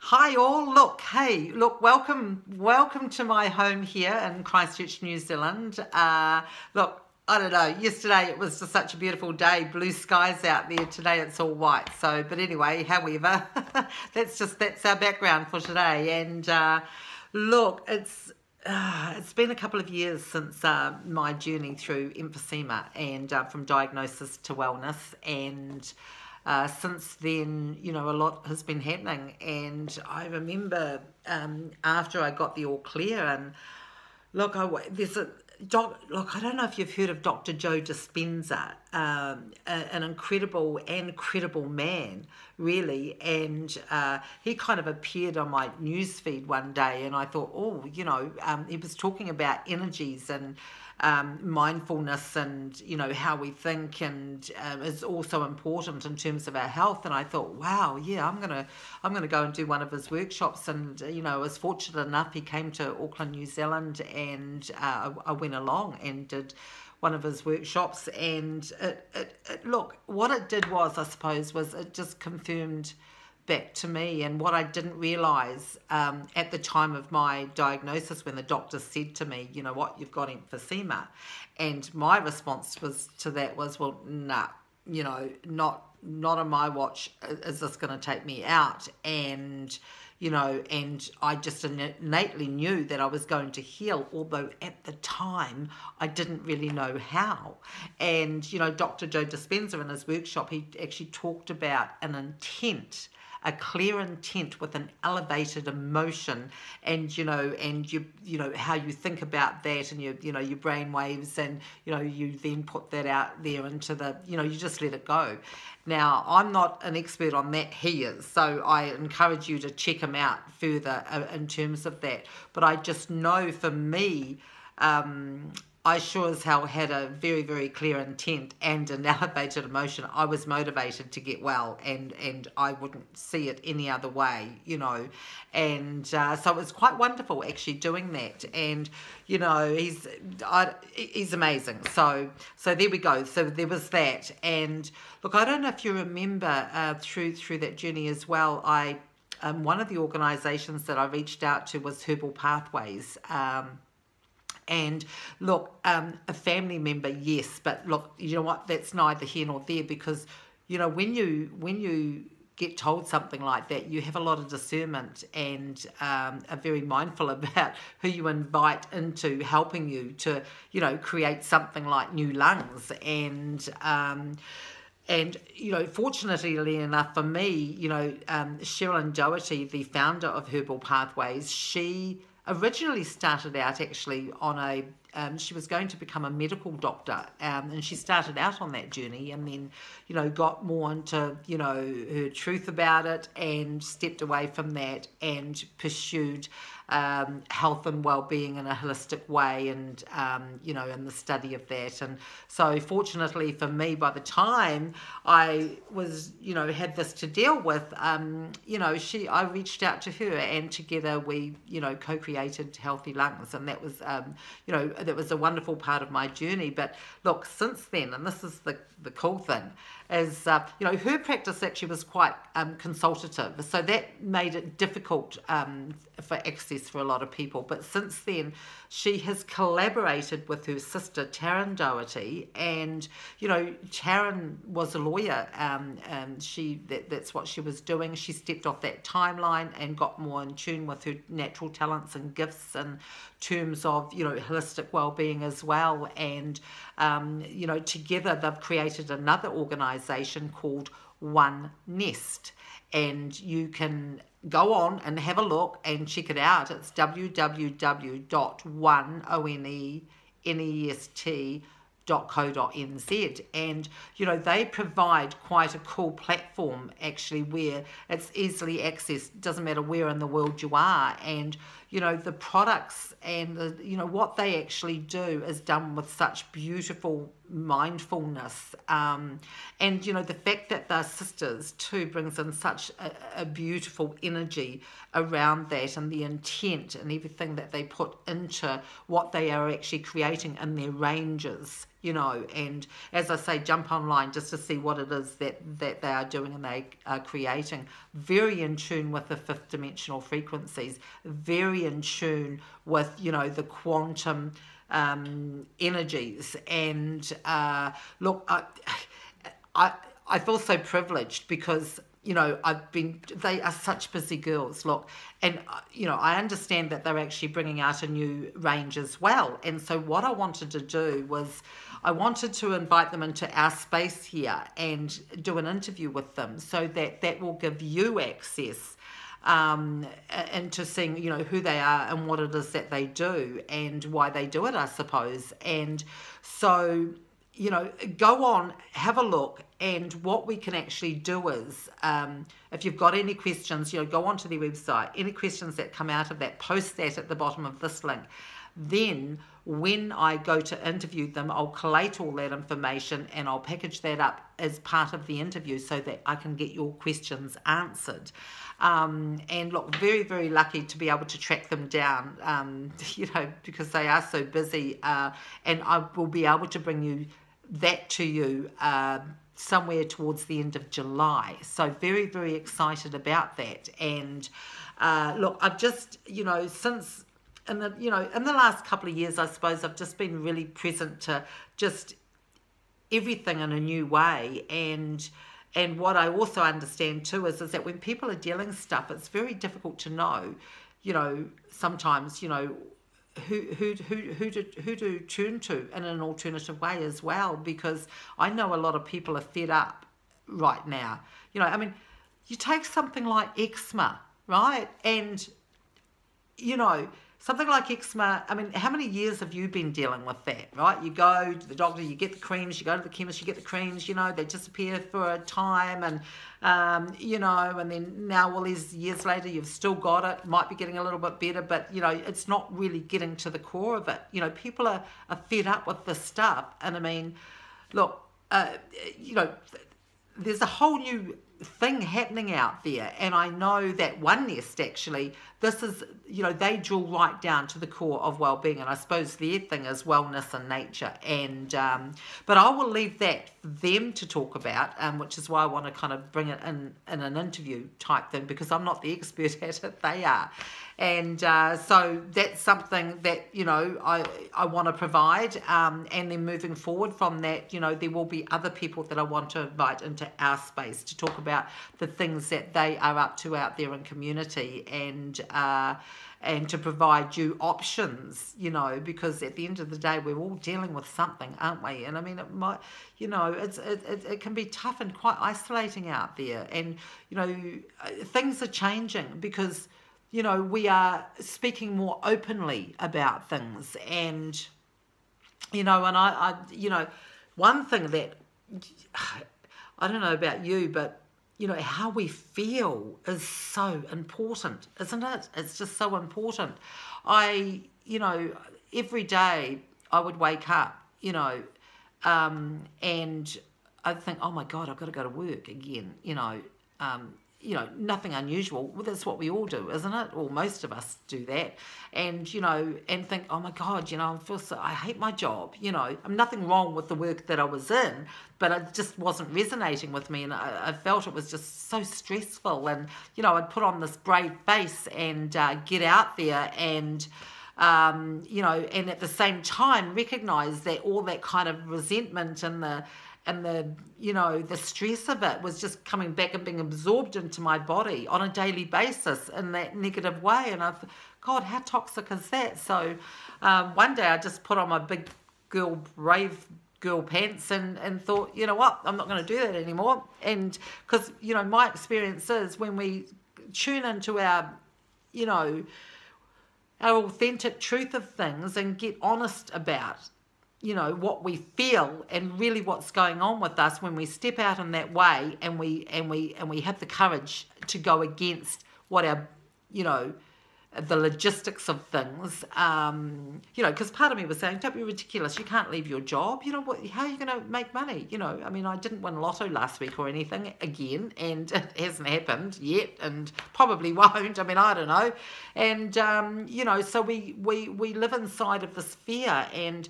Hi all, look, welcome to my home here in Christchurch, New Zealand. Look, I don't know, yesterday it was just such a beautiful day, blue skies out there. Today it's all white, but anyway, however, that's our background for today. And look, it's been a couple of years since my journey through emphysema and from diagnosis to wellness, and since then, a lot has been happening. And I remember after I got the all clear, and look, there's a doc. Look, I don't know if you've heard of Dr. Joe Dispenza, an incredible and credible man, really. And he kind of appeared on my newsfeed one day, and I thought, he was talking about energies and mindfulness, and how we think, and is also important in terms of our health. And I thought, wow, yeah, I'm gonna go and do one of his workshops. And I was fortunate enough, he came to Auckland, New Zealand, and I went along and did one of his workshops. And look, what it did was, I suppose, was it just confirmed back to me, and what I didn't realise at the time of my diagnosis, when the doctor said to me, you've got emphysema. And my response to that was, well, nah, not on my watch is this going to take me out. And and I just innately knew that I was going to heal, although at the time I didn't really know how. And Dr. Joe Dispenza, in his workshop, he actually talked about an intent, a clear intent with an elevated emotion, and how you think about that, and your brain waves, and you then put that out there into the you just let it go. Now, I'm not an expert on that, he is, so I encourage you to check him out further in terms of that. But I just know, for me, I sure as hell had a very, very clear intent and an elevated emotion. I was motivated to get well, and I wouldn't see it any other way, And so it was quite wonderful actually doing that. And he's amazing. So there we go. So there was that. And look, I don't know if you remember through that journey as well. One of the organisations that I reached out to was Herbal Pathways. And look, a family member, yes, but look, you know what? That's neither here nor there, because when you get told something like that, you have a lot of discernment, and are very mindful about who you invite into helping you to create something like new lungs. And fortunately enough for me, Sherilyn Doherty, the founder of Herbal Pathways, she originally started out actually on she was going to become a medical doctor, and she started out on that journey, and then got more into her truth about it, and stepped away from that and pursued health and well-being in a holistic way, and in the study of that. And so fortunately for me, by the time I was had this to deal with, I reached out to her, and together we co-created Healthy Lungs, and that was that was a wonderful part of my journey. But look, since then, and this is the cool thing, is her practice actually was quite consultative, so that made it difficult for access for a lot of people. But since then, she has collaborated with her sister Taryn Doherty, and Taryn was a lawyer, and that's what she was doing. She stepped off that timeline and got more in tune with her natural talents and gifts in terms of holistic well-being as well. And together they've created another organisation called One Nest, and you can go on and have a look and check it out. It's www.onenest.co.nz, and they provide quite a cool platform actually, where it's easily accessed. Doesn't matter where in the world you are, and the products and what they actually do is done with such beautiful mindfulness, and the fact that they're sisters too brings in such a beautiful energy around that, and the intent and everything that they put into what they are actually creating in their ranges, and as I say, jump online just to see what it is that they are doing and they are creating. Very in tune with the fifth dimensional frequencies, very in tune with the quantum energies. And look, I feel so privileged because they are such busy girls, look, and I understand that they're actually bringing out a new range as well. And so what I wanted to do was I wanted to invite them into our space here and do an interview with them, so that will give you access into seeing who they are and what it is that they do and why they do it, I suppose. And so go on, have a look, and what we can actually do is, if you've got any questions, go onto their website. Any questions that come out of that, post that at the bottom of this link. Then when I go to interview them, I'll collate all that information and I'll package that up as part of the interview so that I can get your questions answered. And look, very, very lucky to be able to track them down, because they are so busy, and I will be able to bring that to you somewhere towards the end of July. So very, very excited about that. And look, I've just, since in the last couple of years, I suppose I've just been really present to just everything in a new way. And what I also understand too is that when people are dealing stuff, it's very difficult to know, sometimes, who to turn to in an alternative way as well, because I know a lot of people are fed up right now. You take something like eczema, right? And, something like eczema, how many years have you been dealing with that, right? You go to the doctor, you get the creams, you go to the chemist, you get the creams, they disappear for a time, and, and then now all these years later, you've still got it, might be getting a little bit better, but, it's not really getting to the core of it. People are fed up with this stuff, and look, there's a whole new thing happening out there, and I know that One Nest actually, this is, they drill right down to the core of well-being, and I suppose their thing is wellness and nature, and but I will leave that for them to talk about, which is why I want to kind of bring it in an interview type thing, because I'm not the expert at it, they are. And so that's something that I want to provide, and then moving forward from that, there will be other people that I want to invite into our space to talk about the things that they are up to out there in community, and to provide you options, because at the end of the day we're all dealing with something, aren't we? And it might, it can be tough and quite isolating out there, and things are changing because we are speaking more openly about things, and and I one thing that I don't know about you, but how we feel is so important, isn't it? It's just so important. Every day I would wake up, and I'd think, oh my God, I've got to go to work again, nothing unusual. Well, that's what we all do, isn't it? Or most of us do that. And, and think, oh my God, I hate my job, nothing wrong with the work that I was in, but it just wasn't resonating with me. And I felt it was just so stressful. And, I'd put on this brave face and get out there and, and at the same time recognize that all that kind of resentment and the stress of it was just coming back and being absorbed into my body on a daily basis in that negative way. And I thought, God, how toxic is that? So one day I just put on my big brave girl pants and thought, you know what, I'm not going to do that anymore. And because, my experience is when we tune into our authentic truth of things and get honest about what we feel and really what's going on with us, when we step out in that way and we have the courage to go against what our the logistics of things, because part of me was saying, don't be ridiculous, you can't leave your job, how are you going to make money? I mean, I didn't win lotto last week or anything again, and it hasn't happened yet, and probably won't. I mean, I don't know. And, so we live inside of this fear, and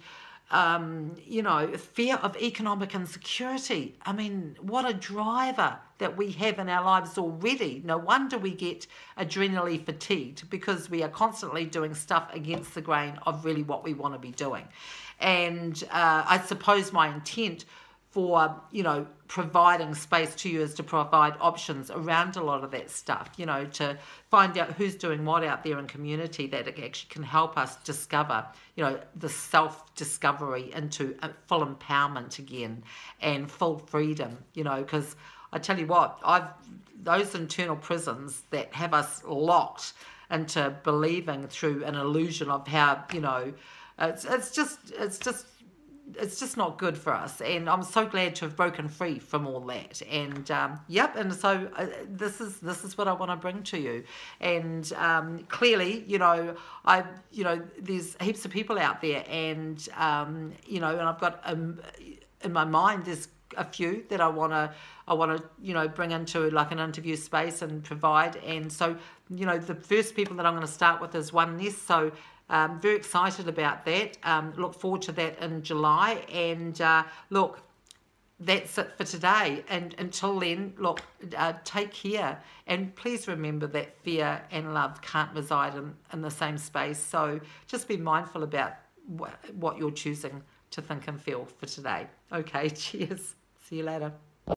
fear of economic insecurity. I mean, what a driver that we have in our lives already. No wonder we get adrenally fatigued, because we are constantly doing stuff against the grain of really what we want to be doing. And I suppose my intent for, providing space to you is to provide options around a lot of that stuff, to find out who's doing what out there in community that actually can help us discover, the self-discovery into full empowerment again and full freedom, because I tell you what, those internal prisons that have us locked into believing through an illusion of how, it's just not good for us, and I'm so glad to have broken free from all that. And and so this is what I want to bring to you. And clearly, there's heaps of people out there, and and I've got in my mind there's a few that I want to bring into like an interview space and provide. And so the first people that I'm going to start with is One Nest. So very excited about that. Look forward to that in July. And look, that's it for today. And until then, look, take care. And please remember that fear and love can't reside in the same space. So just be mindful about what you're choosing to think and feel for today. Okay, cheers. See you later.